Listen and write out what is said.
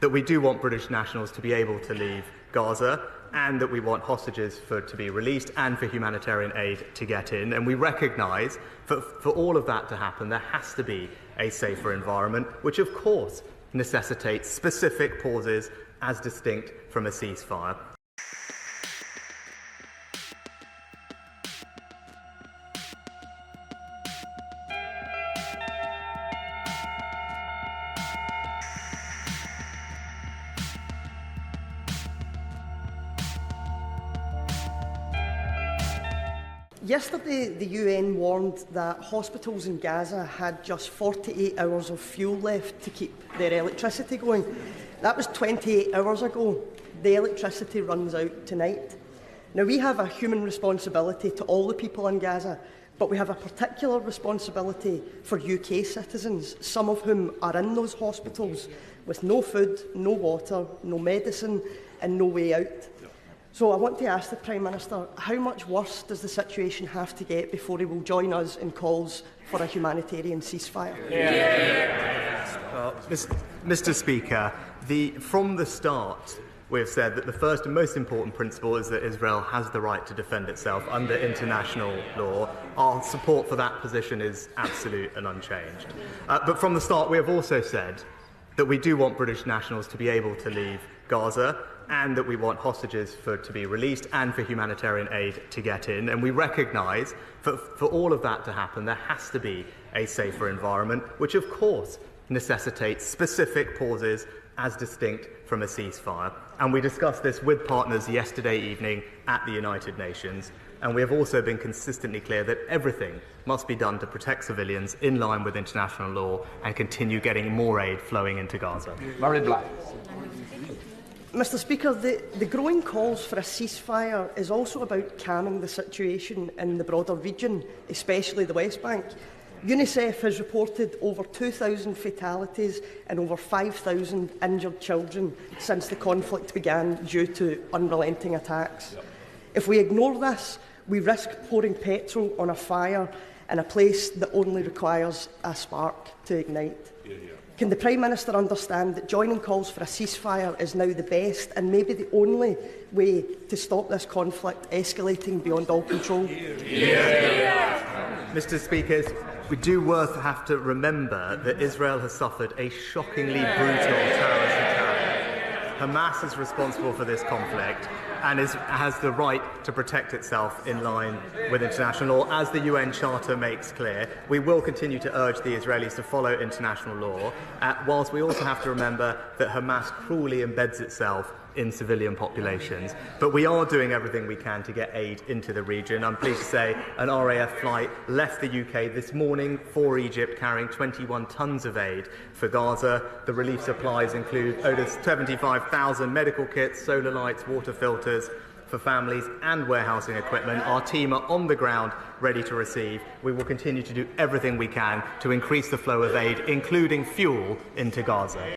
that we do want British nationals to be able to leave Gaza, and that we want hostages to be released and for humanitarian aid to get in. And we recognise that for all of that to happen, there has to be a safer environment, which of course necessitates specific pauses as distinct from a ceasefire. Yesterday, the UN warned that hospitals in Gaza had just 48 hours of fuel left to keep their electricity going. That was 28 hours ago. The electricity runs out tonight. Now, we have a human responsibility to all the people in Gaza, but we have a particular responsibility for UK citizens, some of whom are in those hospitals with no food, no water, no medicine and no way out. So I want to ask the Prime Minister, how much worse does the situation have to get before he will join us in calls for a humanitarian ceasefire? Mr. Speaker, from the start, we have said that the first and most important principle is that Israel has the right to defend itself under international law. Our support for that position is absolute and unchanged. But from the start, we have also said that we do want British nationals to be able to leave Gaza, and that we want hostages to be released and for humanitarian aid to get in. And we recognise that for all of that to happen, there has to be a safer environment, which of course necessitates specific pauses as distinct from a ceasefire. And we discussed this with partners yesterday evening at the United Nations. And we have also been consistently clear that everything must be done to protect civilians in line with international law and continue getting more aid flowing into Gaza. Murray Black. Mr. Speaker, the growing calls for a ceasefire is also about calming the situation in the broader region, especially the West Bank. UNICEF has reported over 2,000 fatalities and over 5,000 injured children since the conflict began due to unrelenting attacks. If we ignore this, we risk pouring petrol on a fire in a place that only requires a spark to ignite. Can the Prime Minister understand that joining calls for a ceasefire is now the best and maybe the only way to stop this conflict escalating beyond all control? Mr. Speaker, we do have to remember that Israel has suffered a shockingly brutal terrorist attack. Hamas is responsible for this conflict and has the right to protect itself in line with international law. As the UN Charter makes clear, we will continue to urge the Israelis to follow international law, whilst we also have to remember that Hamas cruelly embeds itself in civilian populations. But we are doing everything we can to get aid into the region. I'm pleased to say an RAF flight left the UK this morning for Egypt carrying 21 tonnes of aid for Gaza. The relief supplies include over 75,000 medical kits, solar lights, water filters for families and warehousing equipment. Our team are on the ground ready to receive. We will continue to do everything we can to increase the flow of aid, including fuel, into Gaza.